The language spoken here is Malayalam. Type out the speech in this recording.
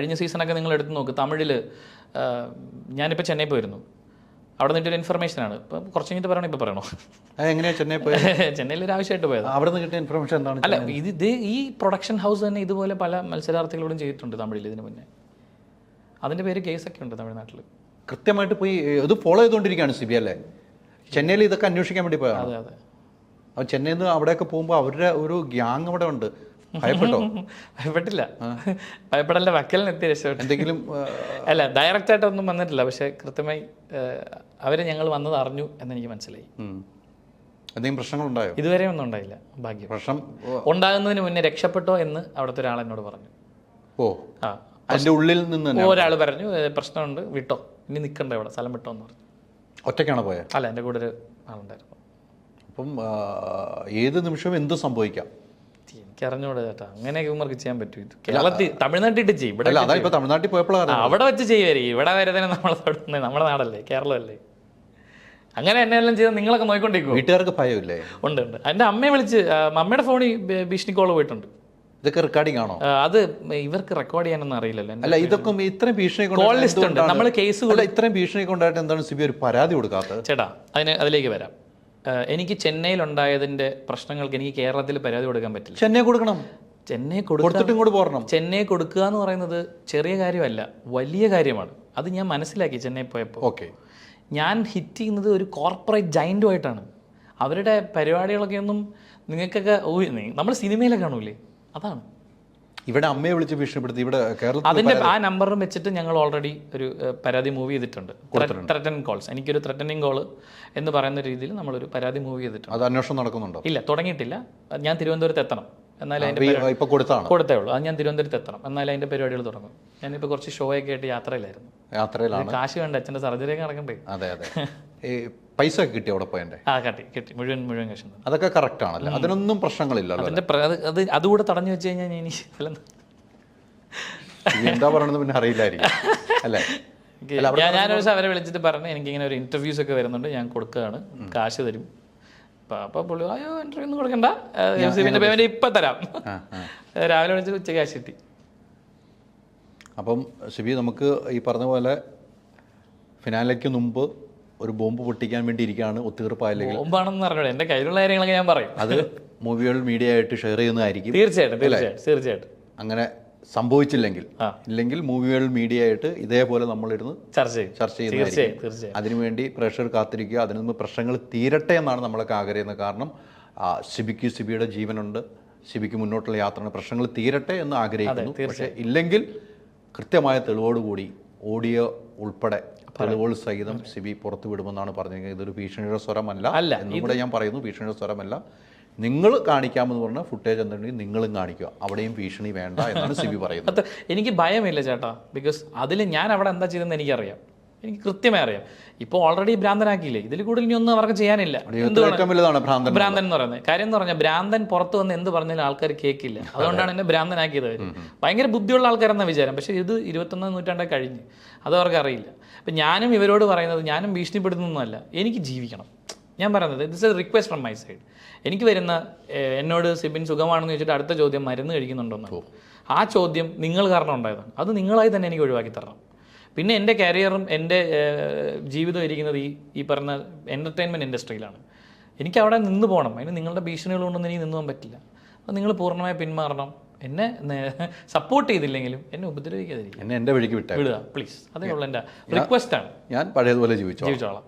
കഴിഞ്ഞ സീസണൊക്കെ നിങ്ങൾ എടുത്ത് നോക്ക്. തമിഴിൽ ഞാനിപ്പോൾ ചെന്നൈ പോയിരുന്നു. അവിടെ നിന്നൊരു ഇൻഫർമേഷനാണ്. ഇപ്പം കുറച്ച് കഴിഞ്ഞിട്ട് പറയണോ ഇപ്പോൾ പറയണോ? എങ്ങനെയാണ് ചെന്നൈ പോയത്? ചെന്നൈയിൽ ഒരു ആവശ്യമായിട്ട് പോയത്. അവിടെ നിന്ന് കിട്ടിയ ഇൻഫർമേഷൻ എന്താണ്? അല്ല, ഇത് ഈ പ്രൊഡക്ഷൻ ഹൗസ് തന്നെ ഇതുപോലെ പല മത്സരാർത്ഥികളോടും ചെയ്തിട്ടുണ്ട് തമിഴിൽ ഇതിന് മുന്നേ. അതിൻ്റെ പേര് കേസൊക്കെ ഉണ്ട് തമിഴ്നാട്ടിൽ. കൃത്യമായിട്ട് പോയി ഇത് ഫോളോ ചെയ്തുകൊണ്ടിരിക്കുകയാണ് സിബി അല്ലേ? ചെന്നൈയിൽ ഇതൊക്കെ അന്വേഷിക്കാൻ വേണ്ടി പോയാണ്. അതെ അതെ. അപ്പോൾ ചെന്നൈയിൽ നിന്ന് അവിടെയൊക്കെ പോകുമ്പോൾ അവരുടെ ഒരു ഗ്യാങ് അവിടെ ഉണ്ട്. ഭയപ്പെട്ടോ? ഭയപ്പെട്ടില്ല. ഭയപ്പെടേണ്ട വക്കലിനെത്തി രക്ഷപ്പെട്ടു. എന്തെങ്കിലും അല്ല, ഡയറക്റ്റായിട്ടൊന്നും വന്നിട്ടില്ല. പക്ഷേ കൃത്യമായി അവർ ഞങ്ങൾ വന്നത് അറിഞ്ഞു എന്നെനിക്ക് മനസ്സിലായി. എന്തെങ്കിലും പ്രശ്നങ്ങളുണ്ടായോ? ഇതുവരെ ഒന്നും ഉണ്ടായില്ല. ഭാഗ്യം. പ്രശ്നം ഉണ്ടാകുന്നതിന് മുന്നേ രക്ഷപ്പെട്ടോ എന്ന് അവിടുത്തെ ഒരാൾ എന്നോട് പറഞ്ഞു. ഓ, അതിൻ്റെ ഉള്ളിൽ നിന്ന് ഒരാൾ പറഞ്ഞു പ്രശ്നമുണ്ട്, വിട്ടോ, ഇനി നിൽക്കണ്ട ഇവിടെ, സ്ഥലം വിട്ടോ എന്ന് പറഞ്ഞു. ഒറ്റയ്ക്കാണോ പോയത്? അല്ല, എൻ്റെ കൂടെ ഒരു ആളുണ്ടായിരുന്നു. അപ്പം ഏത് നിമിഷവും എന്ത് സംഭവിക്കാം? എനിക്കറിഞ്ഞൂടെ ചേട്ടാ, അങ്ങനെയൊക്കെ ഇവർക്ക് ചെയ്യാൻ പറ്റും. കേരളത്തിൽ തമിഴ്നാട്ടിൽ ചെയ്യും. ഇവിടെ ഇപ്പൊ തമിഴ്നാട്ടിൽ പോയപ്പോഴാണ് അവിടെ വെച്ച് ചെയ്യുമായിരിക്കും. ഇവിടെ വരെ തന്നെ നമ്മളെ തൊടുന്നത് നമ്മുടെ നാടല്ലേ, കേരളമല്ലേ. അങ്ങനെ എന്നെ എല്ലാം ചെയ്താൽ നിങ്ങളൊക്കെ നോക്കിക്കൊണ്ടിരിക്കും. വീട്ടുകാർക്ക് ഭയമില്ലേ? ഉണ്ട് ഉണ്ട്. എൻ്റെ അമ്മയെ വിളിച്ച് അമ്മയുടെ ഫോണിൽ ഭീഷണി കോള് പോയിട്ടുണ്ട്. ഇതൊക്കെ റെക്കോർഡിംഗ് ആണോ? അത് ഇവർക്ക് റെക്കോർഡ് ചെയ്യാനൊന്നും അറിയില്ലല്ലോ. അല്ല, ഇതൊക്കെ ഇത്രയും ഭീഷണി കോൾ ലിസ്റ്റ് ഉണ്ട്. നമ്മൾ കേസ് ഇത്രയും ഭീഷണി കൊണ്ടായിട്ട് എന്താണ് സിബി ഒരു പരാതി കൊടുക്കാത്തത്? ചേട്ടാ, അതിലേക്ക് വരാം. എനിക്ക് ചെന്നൈയിൽ ഉണ്ടായതിന്റെ പ്രശ്നങ്ങൾക്ക് എനിക്ക് കേരളത്തിൽ പരാതി കൊടുക്കാൻ പറ്റില്ല. ചെന്നൈ കൊടുക്കണം. ചെന്നൈ കൊടുത്തിട്ടും പോരണം. ചെന്നൈ കൊടുക്കുക എന്ന് പറയുന്നത് ചെറിയ കാര്യമല്ല, വലിയ കാര്യമാണ്. അത് ഞാൻ മനസ്സിലാക്കി ചെന്നൈ പോയപ്പോൾ. ഓക്കെ, ഞാൻ ഹിറ്റ് ചെയ്യുന്നത് ഒരു കോർപ്പറേറ്റ് ജയൻറ്റുമായിട്ടാണ്. അവരുടെ പരിപാടികളൊക്കെ ഒന്നും നിങ്ങൾക്കൊക്കെ നമ്മൾ സിനിമയിലൊക്കെ കാണൂലേ, അതാണ്. ഇവിടെ അമ്മയെ വിളിച്ച് ഭീഷണിപ്പെടുത്തി ഇവിടെ കേരളത്തിൽ അതിന്റെ ആ നമ്പറും വെച്ചിട്ട് ഞങ്ങൾ ഓൾറെഡി ഒരു പരാതി മൂവ് ചെയ്തിട്ടുണ്ട്. ത്രെറ്റനിങ് കോൾസ്, എനിക്കൊരു ത്രെറ്റനിങ് കോൾ എന്ന് പറയുന്ന രീതിയിൽ നമ്മളൊരു പരാതി മൂവ് ചെയ്തിട്ടുണ്ട്. അത് അന്വേഷണം നടക്കുന്നുണ്ടോ? ഇല്ല, തുടങ്ങിയിട്ടില്ല. ഞാൻ തിരുവനന്തപുരത്ത് എത്തണം, എന്നാലും ഇപ്പൊ കൊടുത്തേ ഉള്ളൂ. അത് ഞാൻ തിരുവനന്തപുരത്ത് എത്തണം, എന്നാലും അതിന്റെ പരിപാടികൾ തുടങ്ങും. ഞാനിപ്പോൾ കുറച്ച് ഷോ ഒക്കെ ആയിട്ട് യാത്രയിലാണ്. കാശ് വേണ്ട, അച്ഛൻ്റെ സർജറിയൊക്കെ നടക്കണ്ടേ. അതെ അതെ. പൈസ കിട്ടി അവിടെ പോയതിന്റെ? കിട്ടി, മുഴുവൻ കാശ്. അതൊക്കെ കറക്റ്റ് ആണല്ലോ, അതിനൊന്നും പ്രശ്നങ്ങളില്ലല്ലോ. അതുകൂടെ തടഞ്ഞു വെച്ച് കഴിഞ്ഞാൽ ഇനി എന്താ പറയണെന്ന് പിന്നെ അറിയില്ലായിരിക്കും അല്ലേ? ഞാനൊരു ദിവസം അവരെ വിളിച്ചിട്ട് പറഞ്ഞു എനിക്കിങ്ങനെ ഒരു ഇന്റർവ്യൂസ് ഒക്കെ വരുന്നുണ്ട്, ഞാൻ കൊടുക്കുകയാണ്, കാശ് തരും. അപ്പോൾ പുള്ളി അയ്യോ ഇന്റർവ്യൂ ഒന്നും കൊടുക്കണ്ട, പിന്നെ പേയ്മെന്റ് ഇപ്പം തരാം. രാവിലെ വിളിച്ചിട്ട് ഉച്ച കാശ് കിട്ടി. അപ്പം സിബി, നമുക്ക് ഈ പറഞ്ഞ പോലെ ഫിനാലയ്ക്ക് മുമ്പ് ഒരു ബോംബ് പൊട്ടിക്കാൻ വേണ്ടി ഇരിക്കുകയാണ്. ഒത്തുതീർപ്പായില്ലെങ്കിൽ ബോംബാണെന്ന് പറഞ്ഞോളൂ, എൻ്റെ കയ്യിലുള്ള കാര്യങ്ങളൊക്കെ ഞാൻ പറയും. അത് മൂവികൾ മീഡിയ ആയിട്ട് ഷെയർ ചെയ്യുന്നതായിരിക്കും. തീർച്ചയായിട്ടും. അങ്ങനെ സംഭവിച്ചില്ലെങ്കിൽ ഇല്ലെങ്കിൽ മൂവികൾ മീഡിയ ആയിട്ട് ഇതേപോലെ നമ്മളിരുന്ന് ചർച്ച ചെയ്യുന്നതായിരിക്കും. അതിനുവേണ്ടി പ്രേക്ഷകർ കാത്തിരിക്കുക. അതിന് മുമ്പ് പ്രശ്നങ്ങൾ തീരട്ടെ എന്നാണ് നമ്മളൊക്കെ ആഗ്രഹിക്കുന്നത്. കാരണം സിബിയുടെ ജീവനുണ്ട്, സിബിക്ക് മുന്നോട്ടുള്ള യാത്രയാണ്. പ്രശ്നങ്ങൾ തീരട്ടെ എന്ന് ആഗ്രഹിക്കുന്നു. പക്ഷേ ഇല്ലെങ്കിൽ കൃത്യമായ തെളിവോടുകൂടി ഓഡിയോ ഉൾപ്പെടെ തെളിവുകൾ സഹിതം സിബി പുറത്തു വിടുമെന്നാണ് പറഞ്ഞത്. ഇതൊരു ഭീഷണിയുടെ സ്വരമല്ല എന്നും കൂടെ ഞാൻ പറയുന്നു. ഭീഷണിയുടെ സ്വരമല്ല. നിങ്ങൾ കാണിക്കാമെന്ന് പറഞ്ഞാൽ ഫുട്ടേജ് എന്തുണ്ടെങ്കിൽ നിങ്ങളും കാണിക്കുക. അവിടെയും ഭീഷണി വേണ്ട എന്നാണ് സിബി പറയുന്നത്. എനിക്ക് ഭയമില്ല ചേട്ടാ, ബിക്കോസ് അതിൽ ഞാൻ അവിടെ എന്താ ചെയ്തെന്ന് എനിക്കറിയാം, എനിക്ക് കൃത്യമായി അറിയാം. ഇപ്പോൾ ഓൾറെഡി ഭ്രാന്തനാക്കിയില്ലേ, ഇതിൽ കൂടുതൽ ഇനി ഒന്നും അവർക്ക് ചെയ്യാനില്ല. ഭ്രാന്തൻ എന്ന് പറയുന്നത് കാര്യം എന്ന് പറഞ്ഞാൽ ഭ്രാന്തൻ പുറത്ത് വന്ന് എന്ത് പറഞ്ഞാലും ആൾക്കാർ കേൾക്കില്ല. അതുകൊണ്ടാണ് എന്നെ ഭ്രാന്തനാക്കിയത്. ഭയങ്കര ബുദ്ധിയുള്ള ആൾക്കാരെന്ന വിചാരം. പക്ഷേ ഇത് 21ാം നൂറ്റാണ്ടായി കഴിഞ്ഞ്, അത് അവർക്ക് അറിയില്ല. അപ്പം ഞാനും ഇവരോട് പറയുന്നത്, ഞാനും ഭീഷണിപ്പെടുന്നൊന്നുമല്ല, എനിക്ക് ജീവിക്കണം. ഞാൻ പറയുന്നത് this A request from my side. എനിക്ക് വരുന്ന എന്നോട് സിബിൻ സുഖമാണെന്ന് ചോദിച്ചിട്ട് അടുത്ത ചോദ്യം മരുന്ന് കഴിക്കുന്നുണ്ടോന്ന്. ആ ചോദ്യം നിങ്ങൾ കാരണം ഉണ്ടായതാണ്. അത് നിങ്ങളായി തന്നെ എനിക്ക് ഒഴിവാക്കി തരണം. പിന്നെ എൻ്റെ കരിയറും എൻ്റെ ജീവിതം ഇരിക്കുന്നത് ഈ പറഞ്ഞ എൻ്റർടൈൻമെൻറ്റ് ഇൻഡസ്ട്രിയിലാണ്. എനിക്ക് അവിടെ നിന്ന് പോകണം. അതിന് നിങ്ങളുടെ ഭീഷണികൾ കൊണ്ടൊന്നും എനിക്ക് നിന്ന് പോകാൻ പറ്റില്ല. അപ്പോൾ നിങ്ങൾ പൂർണ്ണമായി പിന്മാറണം. എന്നെ സപ്പോർട്ട് ചെയ്തില്ലെങ്കിലും എന്നെ ഉപദ്രവിക്കാതിരിക്കും, എന്നെ എൻ്റെ വഴിക്ക് വിടുക പ്ലീസ്. അതേ ഉള്ളൂ എൻ്റെ റിക്വസ്റ്റാണ്. ഞാൻ പഴയതുപോലെ ജീവിച്ചോളാം.